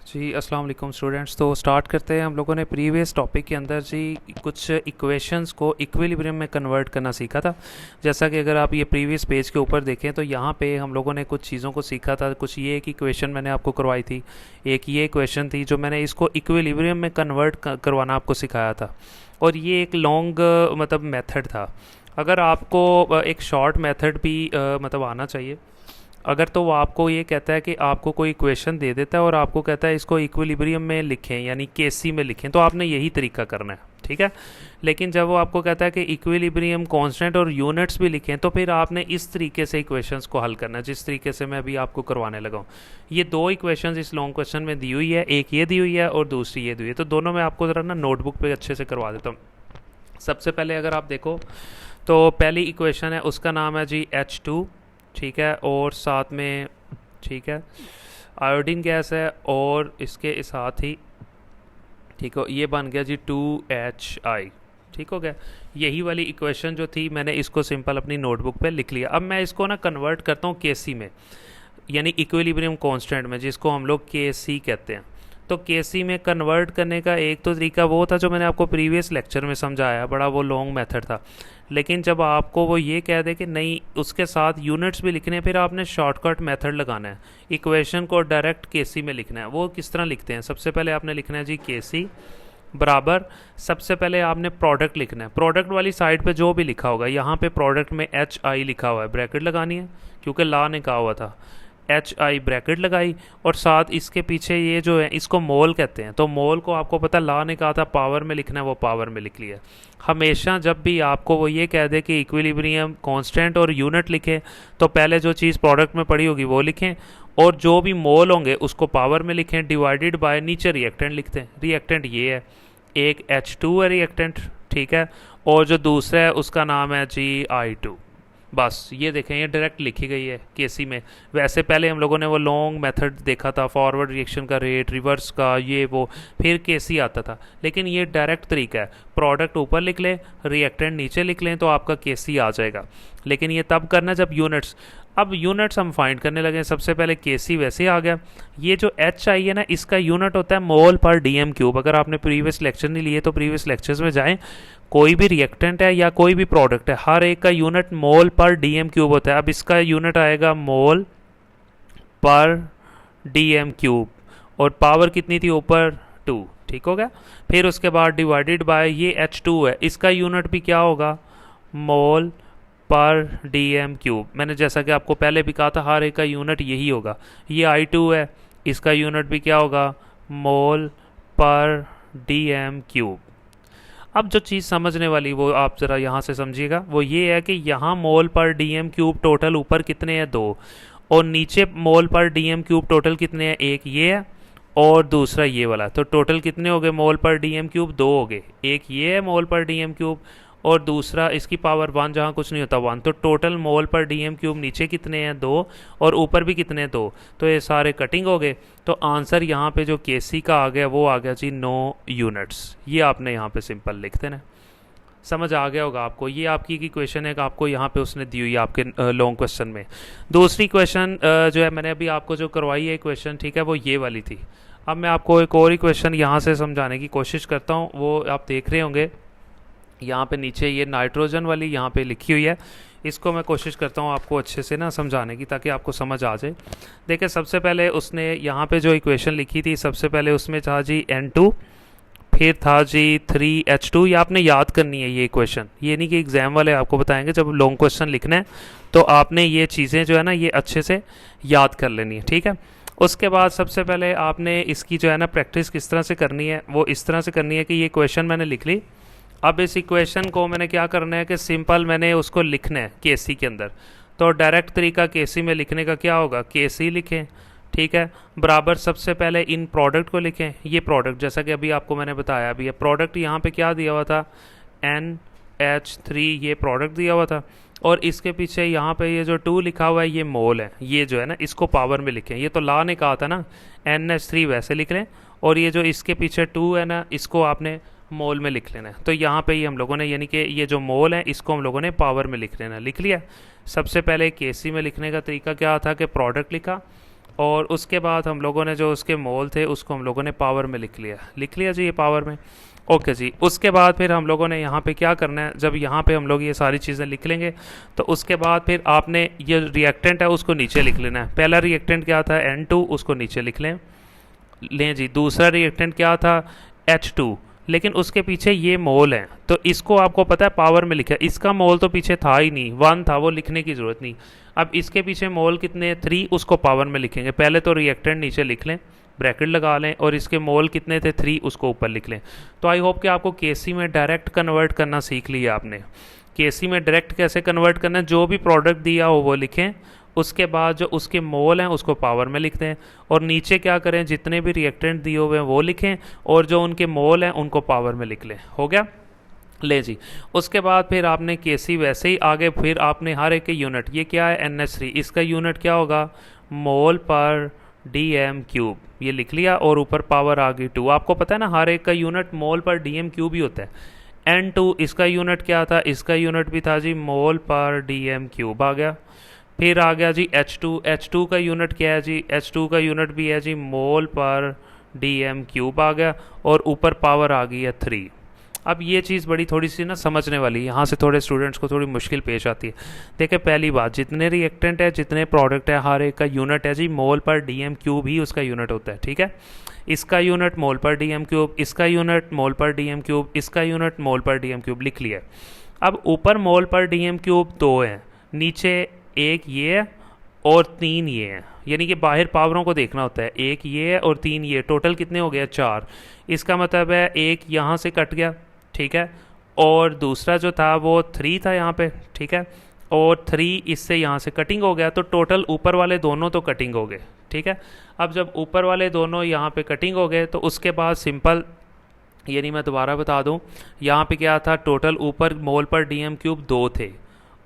जी अस्सलाम वालेकुम स्टूडेंट्स। तो स्टार्ट करते हैं। हम लोगों ने प्रीवियस टॉपिक के अंदर जी कुछ इक्वेशंस को इक्विलिब्रियम में कन्वर्ट करना सीखा था। जैसा कि अगर आप ये प्रीवियस पेज के ऊपर देखें तो यहाँ पे हम लोगों ने कुछ चीज़ों को सीखा था। कुछ ये एक इक्वेशन मैंने आपको करवाई थी, एक ये इक्वेशन थी जो मैंने इसको इक्विलिब्रियम में कन्वर्ट करवाना आपको सिखाया था। और ये एक लॉन्ग मतलब मेथड था। अगर आपको एक शॉर्ट मेथड भी मतलब आना चाहिए अगर, तो वो आपको ये कहता है कि आपको कोई इक्वेशन दे देता है और आपको कहता है इसको इक्विलिब्रियम में लिखें यानी केसी में लिखें, तो आपने यही तरीका करना है, ठीक है। लेकिन जब वो आपको कहता है कि इक्विलिब्रियम कांस्टेंट और यूनिट्स भी लिखें, तो फिर आपने इस तरीके से इक्वेशंस को हल करना है जिस तरीके से मैं अभी आपको करवाने लगा हूँ। ये दो इक्वेशंस इस लॉन्ग क्वेश्चन में दी हुई है, एक ये दी हुई है और दूसरी ये दी हुई है। तो दोनों मैं आपको ज़रा ना नोटबुक पर अच्छे से करवा देता हूँ। सबसे पहले अगर आप देखो तो पहली इक्वेशन है, उसका नाम है जी H2, ठीक है, और साथ में ठीक है आयोडीन गैस है और इसके साथ ही ठीक हो ये बन गया जी 2HI। ठीक हो गया। यही वाली इक्वेशन जो थी मैंने इसको सिंपल अपनी नोटबुक पे लिख लिया। अब मैं इसको ना कन्वर्ट करता हूँ केसी में, यानी इक्विलिब्रियम कांस्टेंट में, जिसको हम लोग केसी कहते हैं। तो केसी में कन्वर्ट करने का एक तो तरीका वो था जो मैंने आपको प्रीवियस लेक्चर में समझाया, बड़ा वो लॉन्ग मेथड था। लेकिन जब आपको वो ये कह दे कि नहीं उसके साथ यूनिट्स भी लिखने हैं, फिर आपने शॉर्टकट मेथड लगाना है, इक्वेशन को डायरेक्ट केसी में लिखना है। वो किस तरह लिखते हैं? सबसे पहले आपने लिखना है जी केसी बराबर, सबसे पहले आपने प्रोडक्ट लिखना है। प्रोडक्ट वाली साइड पे जो भी लिखा होगा, यहाँ पे प्रोडक्ट में HI लिखा हुआ है, ब्रैकेट लगानी है क्योंकि ला ने कहा हुआ था। HI ब्रैकेट लगाई और साथ इसके पीछे ये जो है इसको मोल कहते हैं। तो मोल को आपको पता ला ने कहा था पावर में लिखना है, वो पावर में लिख लिया। हमेशा जब भी आपको वो ये कह दे कि इक्विलिब्रियम कांस्टेंट और यूनिट लिखें, तो पहले जो चीज़ प्रोडक्ट में पड़ी होगी वो लिखें और जो भी मोल होंगे उसको पावर में लिखें, डिवाइडेड बाय नीचे रिएक्टेंट लिखते हैं। रिएक्टेंट ये है, एक H2 है रिएक्टेंट, ठीक है, और जो दूसरा है उसका नाम है जी I2। बस ये देखें, ये डायरेक्ट लिखी गई है केसी में। वैसे पहले हम लोगों ने वो लॉन्ग मेथड देखा था, फॉरवर्ड रिएक्शन का रेट, रिवर्स का, ये वो, फिर केसी आता था। लेकिन ये डायरेक्ट तरीका है, प्रोडक्ट ऊपर लिख लें, रिएक्टेंट नीचे लिख लें, तो आपका केसी आ जाएगा। लेकिन ये तब करना जब यूनिट्स, अब यूनिट्स हम फाइंड करने लगे। सबसे पहले केसी वैसे आ गया। ये जो HI है ना, इसका यूनिट होता है मोल पर डीएम क्यूब। अगर आपने प्रीवियस लेक्चर नहीं लिए तो प्रीवियस लेक्चर्स में जाएं, कोई भी रिएक्टेंट है या कोई भी प्रोडक्ट है, हर एक का यूनिट मोल पर डीएम क्यूब होता है। अब इसका यूनिट आएगा मोल पर डीएम क्यूब और पावर कितनी थी ऊपर? 2। ठीक हो गया। फिर उसके बाद डिवाइडेड बाय ये H2 है, इसका यूनिट भी क्या होगा? मोल पर डीएम क्यूब। मैंने जैसा कि आपको पहले भी कहा था, हर एक का यूनिट यही होगा। ये I2 है, इसका यूनिट भी क्या होगा? मोल पर डीएम क्यूब। अब जो चीज़ समझने वाली वो आप ज़रा यहाँ से समझिएगा, वो ये है कि यहाँ मोल पर डीएम क्यूब टोटल ऊपर कितने हैं? 2, और नीचे मोल पर डीएम क्यूब टोटल कितने हैं? एक ये है और दूसरा ये वाला। तो टोटल कितने हो गए मोल पर डीएम क्यूब? 2 हो गए। एक ये है मोल पर डीएम क्यूब और दूसरा इसकी पावर 1, जहाँ कुछ नहीं होता 1। तो टोटल मोल पर डीएम क्यूब नीचे कितने हैं? 2, और ऊपर भी कितने? 2। तो ये सारे कटिंग हो गए। तो आंसर यहाँ पे जो केसी का आ गया वो आ गया जी 9 यूनिट्स। ये आपने यहाँ पे सिंपल लिख देना। समझ आ गया होगा आपको। ये आपकी इक्वेशन है कि आपको यहाँ पे उसने दी हुई है आपके लॉन्ग क्वेश्चन में। दूसरी क्वेश्चन जो है मैंने अभी आपको जो करवाई है इक्वेशन, ठीक है, वो ये वाली थी। अब मैं आपको एक और इक्वेशन यहाँ से समझाने की कोशिश करता हूँ। वो आप देख रहे होंगे यहाँ पे नीचे ये नाइट्रोजन वाली यहाँ पे लिखी हुई है। इसको मैं कोशिश करता हूँ आपको अच्छे से ना समझाने की, ताकि आपको समझ आ जाए। देखिए सबसे पहले उसने यहाँ पे जो इक्वेशन लिखी थी, सबसे पहले उसमें था जी N2, फिर था जी 3H2। ये आपने याद करनी है ये इक्वेशन। ये नहीं कि एग्ज़ाम वाले आपको बताएंगे, जब लॉन्ग क्वेश्चन लिखना है तो आपने ये चीज़ें जो है ना ये अच्छे से याद कर लेनी है, ठीक है। उसके बाद सबसे पहले आपने इसकी जो है ना प्रैक्टिस किस तरह से करनी है, वो इस तरह से करनी है कि ये क्वेश्चन मैंने लिख ली। अब इस इक्वेशन को मैंने क्या करना है कि सिंपल मैंने उसको लिखना है केसी के अंदर। तो डायरेक्ट तरीका केसी में लिखने का क्या होगा? केसी लिखें, ठीक है, बराबर सबसे पहले इन प्रोडक्ट को लिखें। ये प्रोडक्ट जैसा कि अभी आपको मैंने बताया, अभी ये प्रोडक्ट यहाँ पे क्या दिया हुआ था? NH3, ये प्रोडक्ट दिया हुआ था। और इसके पीछे यहाँ पे ये जो 2 लिखा हुआ है ये मोल है। ये जो है ना इसको पावर में लिखें। ये तो ला ने कहा था ना NH3 वैसे लिख लें, और ये जो इसके पीछे 2 है ना इसको आपने मोल में लिख लेना है। तो यहाँ पे ही हम लोगों ने, यानी कि ये जो मोल है इसको हम लोगों ने पावर में लिख लेना। लिख लिया। सबसे पहले केसी में लिखने का तरीका क्या था कि प्रोडक्ट लिखा, और उसके बाद हम लोगों ने जो उसके मोल थे उसको हम लोगों ने पावर में लिख लिया जी, ये पावर में। ओके जी, उसके बाद फिर हम लोगों ने यहाँ पे क्या करना है, जब यहाँ पे हम लोग ये सारी चीज़ें लिख लेंगे तो उसके बाद फिर आपने ये रिएक्टेंट है उसको नीचे लिख लेना है। पहला रिएक्टेंट क्या था, N2, उसको नीचे लिख लें जी। दूसरा रिएक्टेंट क्या था, H2, लेकिन उसके पीछे ये मोल है तो इसको आपको पता है पावर में लिखा है, इसका मोल तो पीछे था ही नहीं, 1 था, वो लिखने की ज़रूरत नहीं। अब इसके पीछे मोल कितने, 3, उसको पावर में लिखेंगे। पहले तो रिएक्टेंट नीचे लिख लें, ब्रैकेट लगा लें, और इसके मोल कितने थे, 3, उसको ऊपर लिख लें। तो आई होप कि आपको केसी में डायरेक्ट कन्वर्ट करना सीख लिया आपने। केसी में डायरेक्ट कैसे कन्वर्ट करना है, जो भी प्रोडक्ट दिया हो वो लिखें, उसके बाद जो उसके मोल हैं उसको पावर में लिख दें, और नीचे क्या करें, जितने भी रिएक्टेंट दिए हुए हैं वो लिखें, और जो उनके मोल हैं उनको पावर में लिख लें। हो गया ले जी। उसके बाद फिर आपने केसी वैसे ही आगे, फिर आपने हर एक के यूनिट, ये क्या है NH3, इसका यूनिट क्या होगा, मोल पर DM क्यूब, ये लिख लिया, और ऊपर पावर आ गई 2। आपको पता है ना हर एक का यूनिट मोल पर DM क्यूब ही होता है। N2, इसका यूनिट क्या था, इसका यूनिट भी था जी मोल पर DM क्यूब आ गया। फिर आ गया जी H2 का यूनिट क्या है जी, H2 का यूनिट भी है जी मोल पर DM क्यूब आ गया, और ऊपर पावर आ गई है 3। अब ये चीज़ बड़ी थोड़ी सी ना समझने वाली है, यहाँ से थोड़े स्टूडेंट्स को थोड़ी मुश्किल पेश आती है। देखिए पहली बात, जितने रिएक्टेंट है, जितने प्रोडक्ट है, हर एक का यूनिट है जी मोल पर DM क्यूब ही उसका यूनिट होता है, ठीक है। इसका यूनिट मोल पर DM क्यूब, इसका यूनिट मोल पर DM क्यूब, इसका यूनिट मोल पर DM क्यूब लिख लिया। अब ऊपर मोल पर DM क्यूब 2 है, नीचे एक ये है और 3 ये है, यानी कि बाहर पावरों को देखना होता है, एक ये है और 3 ये, टोटल कितने हो गया, 4। इसका मतलब है एक यहाँ से कट गया, ठीक है, और दूसरा जो था वो 3 था यहाँ पे, ठीक है, और 3 इससे यहाँ से कटिंग हो गया, तो टोटल ऊपर वाले दोनों तो कटिंग हो गए, ठीक है। अब जब ऊपर वाले दोनों यहाँ पे कटिंग हो गए तो उसके बाद सिंपल, यानी मैं दोबारा बता दूँ, यहाँ पे क्या था, टोटल ऊपर मोल पर DM क्यूब 2 थे,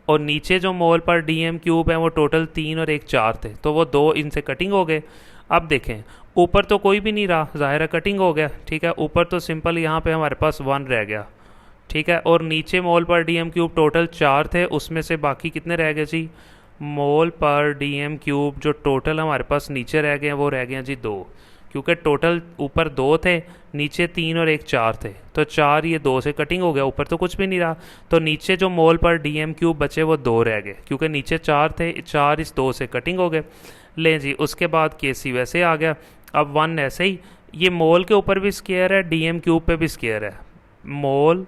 और नीचे जो मोल पर DM क्यूब है वो टोटल 3 और 1 4 थे, तो वो 2 इनसे कटिंग हो गए। अब देखें ऊपर तो कोई भी नहीं रहा, ज़ाहिर है कटिंग हो गया, ठीक है, ऊपर तो सिंपल यहाँ पे हमारे पास 1 रह गया, ठीक है, और नीचे मोल पर DM क्यूब टोटल 4 थे, उसमें से बाकी कितने रह गए जी, मोल पर DM क्यूब जो टोटल हमारे पास नीचे रह गए हैं वो रह गए हैं जी 2, क्योंकि टोटल ऊपर 2 थे, नीचे 3 और 1 4 थे, तो 4 ये 2 से कटिंग हो गया, ऊपर तो कुछ भी नहीं रहा, तो नीचे जो मोल पर DM क्यूब बचे वो 2 रह गए, क्योंकि नीचे 4 थे, 4 इस 2 से कटिंग हो गए। लें जी, उसके बाद केसी वैसे आ गया। अब 1 ऐसे ही, ये मोल के ऊपर भी स्क्वायर है, DM क्यूब पे भी स्क्वायर है, मोल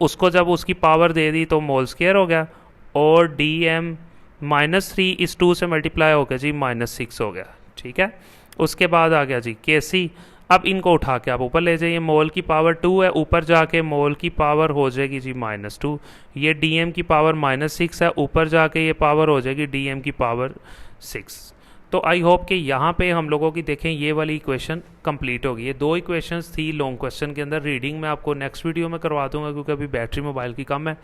उसको जब उसकी पावर दे दी तो मोल स्क्वायर हो गया, और DM -3 इस 2 से मल्टीप्लाई हो गया जी -6 हो गया, ठीक है। उसके बाद आ गया जी केसी। अब इनको उठा के आप ऊपर ले जाइए, मोल की पावर 2 है, ऊपर जाके मोल की पावर हो जाएगी जी -2, ये DM की पावर -6 है, ऊपर जाके ये पावर हो जाएगी DM की पावर 6। तो आई होप कि यहाँ पे हम लोगों की देखें ये वाली इक्वेशन कंप्लीट होगी। ये 2 इक्वेशंस थी लॉन्ग क्वेश्चन के अंदर, रीडिंग मैं आपको नेक्स्ट वीडियो में करवा दूंगा क्योंकि अभी बैटरी मोबाइल की कम है।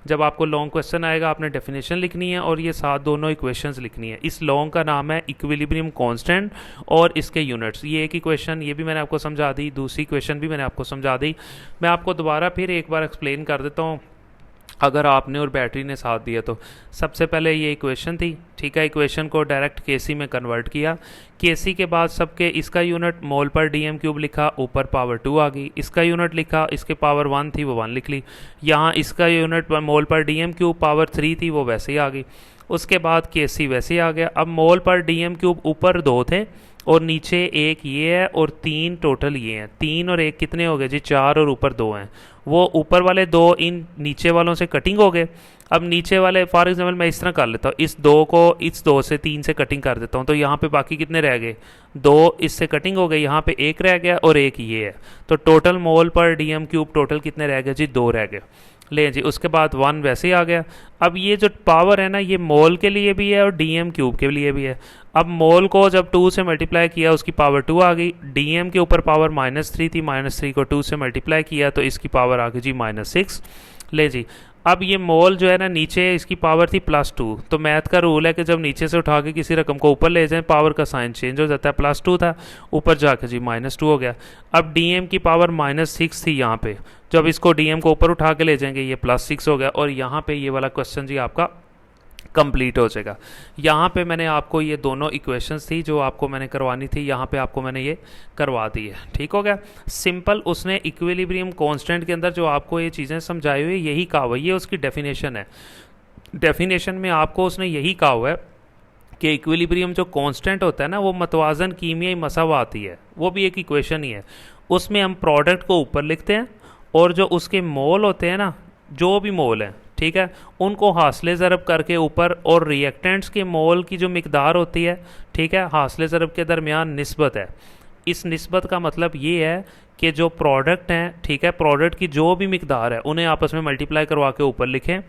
जब आपको लॉन्ग क्वेश्चन आएगा आपने डेफिनेशन लिखनी है और ये साथ दोनों इक्वेशंस लिखनी है। इस लॉन्ग का नाम है इक्विलिब्रियम कांस्टेंट और इसके यूनिट्स। ये एक इक्वेशन ये भी मैंने आपको समझा दी, दूसरी इक्वेशन भी मैंने आपको समझा दी। मैं आपको दोबारा फिर एक बार एक्सप्लेन कर देता हूँ अगर आपने और बैटरी ने साथ दिया तो। सबसे पहले ये इक्वेशन थी, ठीक है, इक्वेशन को डायरेक्ट केसी में कन्वर्ट किया। केसी के बाद सबके इसका यूनिट मोल पर DM क्यूब लिखा, ऊपर पावर 2 आ गई, इसका यूनिट लिखा, इसके पावर 1 थी वो 1 लिख ली, यहाँ इसका यूनिट मोल पर DM क्यूब पावर 3 थी वो वैसे ही आ गई। उसके बाद केसी वैसे ही आ गया। अब मोल पर DM क्यूब ऊपर 2 थे और नीचे एक ये है और 3 टोटल ये हैं, 3 और 1 कितने हो गए जी 4 और ऊपर 2 हैं। वो ऊपर वाले 2 इन नीचे वालों से कटिंग हो गए। अब नीचे वाले फॉर एग्जांपल मैं इस तरह कर लेता हूँ, इस 2 को इस 2 से 3 से कटिंग कर देता हूँ, तो यहाँ पे बाकी कितने रह गए 2 इससे कटिंग हो गई, यहाँ पे 1 रह गया और 1 ये है, तो टोटल मोल पर DM क्यूब टोटल कितने रह गए जी 2 रह गए। ले जी, उसके बाद 1 वैसे ही आ गया। अब ये जो पावर है ना ये मोल के लिए भी है और DM क्यूब के लिए भी है। अब मोल को जब 2 से मल्टीप्लाई किया उसकी पावर 2 आ गई, DM के ऊपर पावर -3 थी, -3 को 2 से मल्टीप्लाई किया तो इसकी पावर आ गई जी -6। ले जी, अब ये मोल जो है ना नीचे इसकी पावर थी +2, तो मैथ का रूल है कि जब नीचे से उठा के किसी रकम को ऊपर ले जाएं पावर का साइन चेंज हो जाता है। +2 था, ऊपर जाके जी -2 हो गया। अब DM की पावर -6 थी यहाँ पे, जब इसको DM को ऊपर उठा के ले जाएंगे ये +6 हो गया और यहाँ पे ये वाला क्वेश्चन जी आपका कंप्लीट हो जाएगा। यहाँ पे मैंने आपको ये दोनों इक्वेशंस थी जो आपको मैंने करवानी थी, यहाँ पे आपको मैंने ये करवा दी है। ठीक हो गया, सिंपल। उसने इक्विलिब्रियम कांस्टेंट के अंदर जो आपको ये चीज़ें समझाई हुई यही कहा हुआ है, ये उसकी डेफिनेशन है। डेफिनेशन में आपको उसने यही कहा हुआ है कि इक्विलिब्रियम जो कांस्टेंट होता है ना, वो मतवाजन कीमियाई मसावाती है, वो भी एक इक्वेशन ही है। उसमें हम प्रोडक्ट को ऊपर लिखते हैं और जो उसके मोल होते हैं ना, जो भी मोल हैं, ठीक है, उनको हासिल ज़रब करके ऊपर, और रिएक्टेंट्स के मोल की जो मिकदार होती है, ठीक है, हासिल ज़रब के दरमियान निस्बत है। इस निस्बत का मतलब ये है कि जो प्रोडक्ट हैं, ठीक है, प्रोडक्ट की जो भी मिकदार है उन्हें आपस में मल्टीप्लाई करवा के ऊपर लिखें,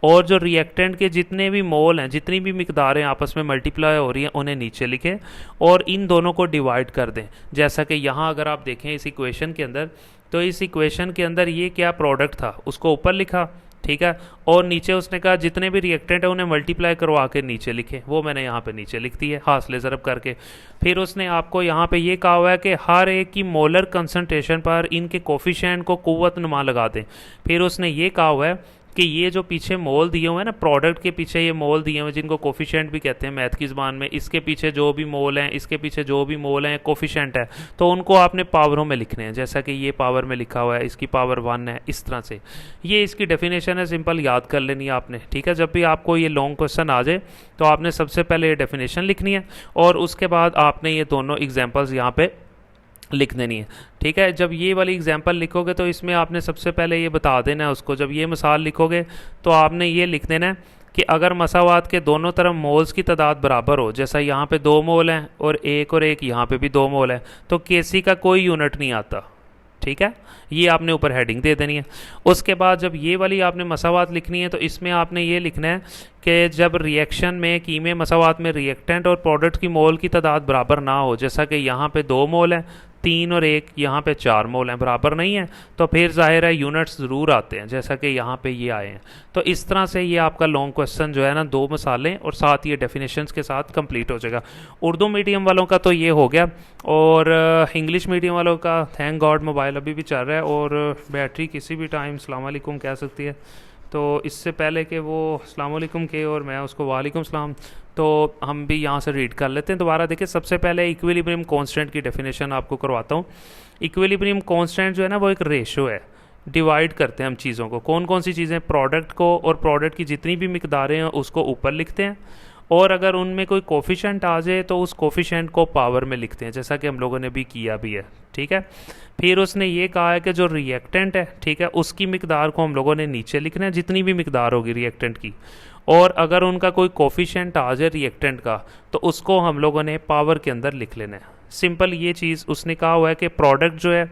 और जो रिएक्टेंट के जितने भी मोल हैं, जितनी भी मिकदारें आपस में मल्टीप्लाई हो रही हैं, उन्हें नीचे लिखें और इन दोनों को डिवाइड कर दें। जैसा कि यहाँ अगर आप देखें इस इक्वेशन के अंदर, तो इस इक्वेशन के अंदर ये क्या प्रोडक्ट था उसको ऊपर लिखा, ठीक है, और नीचे उसने कहा जितने भी रिएक्टेंट है उन्हें मल्टीप्लाई करवा के नीचे लिखे, वो मैंने यहाँ पे नीचे लिख दी है हासिल ज़रब करके। फिर उसने आपको यहाँ पे ये कहा हुआ है कि हर एक की मोलर कंसंट्रेशन पर इनके कोफिशिएंट को कुव्वत नुमा लगा दें। फिर उसने ये कहा हुआ है कि ये जो पीछे मोल दिए हुए हैं ना, प्रोडक्ट के पीछे ये मोल दिए हुए हैं जिनको कोफिशिएंट भी कहते हैं मैथ की ज़बान में, इसके पीछे जो भी मोल हैं, इसके पीछे जो भी मोल हैं, कोफिशिएंट है, तो उनको आपने पावरों में लिखने हैं। जैसा कि ये पावर में लिखा हुआ है, इसकी पावर 1 है, इस तरह से। ये इसकी डेफिनेशन है, सिंपल याद कर लेनी है आपने, ठीक है। जब भी आपको ये लॉन्ग क्वेश्चन आ जाए तो आपने सबसे पहले ये डेफिनेशन लिखनी है और उसके बाद आपने ये दोनों एग्जाम्पल्स यहाँ पे लिख देनी है, ठीक है। जब ये वाली एग्जांपल लिखोगे तो इसमें आपने सबसे पहले ये बता देना है उसको। जब ये मिसाल लिखोगे तो आपने ये लिख देना है कि अगर मसावात के दोनों तरफ मोल्स की तादाद बराबर हो, जैसा यहाँ पे 2 मोल हैं और एक यहाँ पे भी 2 मोल है, तो केसी का कोई यूनिट नहीं आता, ठीक है। ये आपने ऊपर हेडिंग दे देनी है। उसके बाद जब ये वाली आपने मसावात लिखनी है तो इसमें आपने ये लिखना है कि जब रिएक्शन में कीमे मसावात में रिएक्टेंट और प्रोडक्ट की मोल की तादाद बराबर ना हो, जैसा कि यहाँ पे 2 मोल हैं, 3 और 1, यहाँ पे 4 मोल हैं, बराबर नहीं है, तो फिर जाहिर है यूनिट्स ज़रूर आते हैं, जैसा कि यहाँ पे ये आए हैं। तो इस तरह से ये आपका लॉन्ग क्वेश्चन जो है ना, 2 मसाले और साथ ये डेफिनेशंस के साथ कंप्लीट हो जाएगा। उर्दू मीडियम वालों का तो ये हो गया, और इंग्लिश मीडियम वालों का थैंक गॉड मोबाइल अभी भी चल रहा है और बैटरी किसी भी टाइम अस्सलाम वालेकुम कह सकती है। तो इससे पहले कि वो अस्सलाम वालेकुम के और मैं उसको वालेकुम सलाम, तो हम भी यहाँ से रीड कर लेते हैं दोबारा। देखिए, सबसे पहले इक्विलिब्रियम कांस्टेंट की डेफिनेशन आपको करवाता हूँ। इक्विलिब्रियम कांस्टेंट जो है ना, वो एक रेशो है। डिवाइड करते हैं हम चीज़ों को, कौन कौन सी चीज़ें, प्रोडक्ट को, और प्रोडक्ट की जितनी भी मिकदारें हैं उसको ऊपर लिखते हैं, और अगर उनमें कोई कोफिशेंट आ जाए तो उस कोफिशेंट को पावर में लिखते हैं, जैसा कि हम लोगों ने भी किया भी है, ठीक है। फिर उसने ये कहा है कि जो रिएक्टेंट है, ठीक है, उसकी मिकदार को हम लोगों ने नीचे लिखना है, जितनी भी मिकदार होगी रिएक्टेंट की, और अगर उनका कोई कोफिशेंट आ जाए रिएक्टेंट का तो उसको हम लोगों ने पावर के अंदर लिख लेना है। सिंपल ये चीज़ उसने कहा हुआ है कि प्रोडक्ट जो है,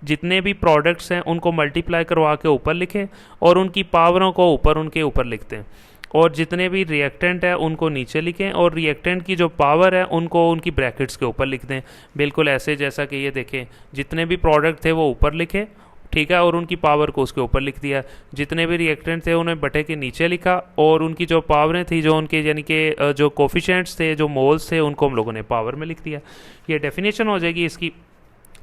जितने भी प्रोडक्ट्स हैं उनको मल्टीप्लाई करवा के ऊपर लिखें और उनकी पावरों को ऊपर उनके ऊपर लिखते हैं, और जितने भी रिएक्टेंट है उनको नीचे लिखें और रिएक्टेंट की जो पावर है उनको उनकी ब्रैकेट्स के ऊपर लिख दें। बिल्कुल ऐसे जैसा कि ये देखें, जितने भी प्रोडक्ट थे वो ऊपर लिखे, ठीक है, और उनकी पावर को उसके ऊपर लिख दिया। जितने भी रिएक्टेंट थे उन्हें बटे के नीचे लिखा, और उनकी जो पावरें थी, जो उनके यानी कि जो कोफिशेंट्स थे, जो मोल्स थे, उनको हम लोगों ने पावर में लिख दिया। ये डेफिनेशन हो जाएगी इसकी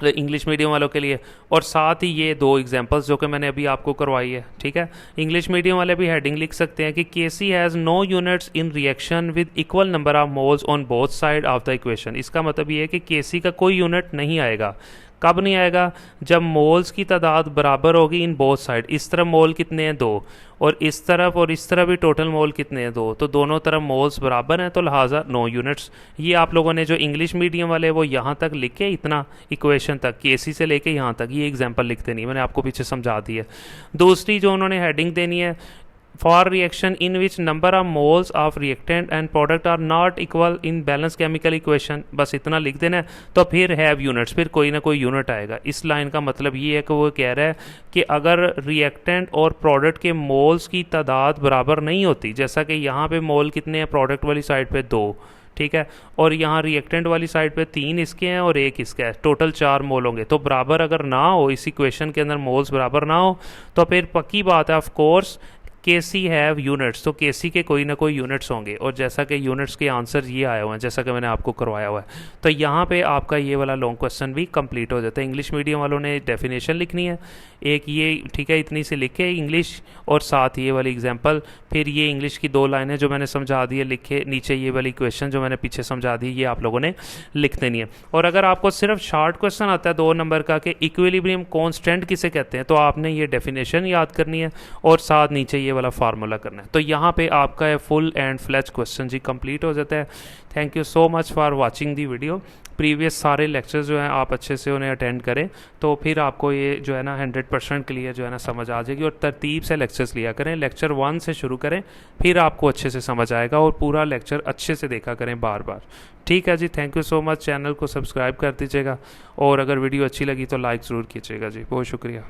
इंग्लिश मीडियम वालों के लिए। और साथ ही ये 2 एग्जांपल्स जो कि मैंने अभी आपको करवाई है, ठीक है। इंग्लिश मीडियम वाले भी हेडिंग लिख सकते हैं कि Kc has no units in reaction with equal number of moles on both side of the equation. इसका मतलब ये है कि केसी का कोई यूनिट नहीं आएगा। कब नहीं आएगा? जब मोल्स की तादाद बराबर होगी इन बोथ साइड। इस तरफ मोल कितने हैं? 2, और इस तरफ भी टोटल मोल कितने हैं? 2। तो दोनों तरफ मोल्स बराबर हैं, तो लिहाजा नो यूनिट्स। ये आप लोगों ने जो इंग्लिश मीडियम वाले वो यहाँ तक लिख के, इतना इक्वेशन तक, केसी से लेके यहाँ तक ये एग्जांपल लिखते नहीं, मैंने आपको पीछे समझा दी है। दूसरी जो उन्होंने हेडिंग देनी है, for reaction in which number of moles of reactant and product are not equal in balance chemical equation, बस इतना लिख देना है। तो फिर हैव यूनिट्स, फिर कोई ना कोई यूनिट आएगा। इस लाइन का मतलब ये है कि वो कह रहा है कि अगर रिएक्टेंट और प्रोडक्ट के मोल्स की तादाद बराबर नहीं होती, जैसा कि यहाँ पे मोल कितने हैं प्रोडक्ट वाली साइड पे 2, ठीक है, और यहाँ रिएक्टेंट वाली साइड पे 3 इसके हैं और 1 इसका है, टोटल 4 मोल होंगे। तो बराबर अगर ना हो, इस इक्वेशन के अंदर मोल्स बराबर ना हो, तो फिर पक्की बात है ऑफ कोर्स के सी हैव यूनिट्स, तो के सी के कोई ना कोई यूनिट्स होंगे, और जैसा कि यूनिट्स के आंसर ये आए हुए हैं जैसा कि मैंने आपको करवाया हुआ है, तो यहाँ पे आपका ये वाला लॉन्ग क्वेश्चन भी कंप्लीट हो जाता है। इंग्लिश मीडियम वालों ने डेफिनेशन लिखनी है एक ये, ठीक है, इतनी सी लिख के इंग्लिश, और साथ ये वाली एग्जांपल, फिर ये इंग्लिश की 2 लाइनें जो मैंने समझा दी है लिख के, नीचे ये वाली क्वेश्चन जो मैंने पीछे समझा दी ये आप लोगों ने लिख देनी है। और अगर आपको सिर्फ शॉर्ट क्वेश्चन आता है 2 नंबर का कि इक्विलिब्रियम कांस्टेंट किसे कहते हैं, तो आपने ये डेफिनेशन याद करनी है और साथ नीचे ये वाला फार्मूला करना है। तो यहाँ पे आपका फुल एंड फ्लैज क्वेश्चन जी कंप्लीट हो जाता है। Thank you so much for watching the video. Previous सारे लेक्चर्स जो हैं आप अच्छे से उन्हें अटेंड करें, तो फिर आपको ये जो है ना 100% क्लियर जो है ना समझ आ जाएगी। और तरतीब से लेक्चर्स लिया करें, लेक्चर 1 से शुरू करें, फिर आपको अच्छे से समझ आएगा, और पूरा लेक्चर अच्छे से देखा करें बार बार। ठीक है जी, thank you so much. Channel को सब्सक्राइब कर दीजिएगा, और अगर वीडियो अच्छी लगी तो लाइक ज़रूर कीजिएगा जी। बहुत शुक्रिया।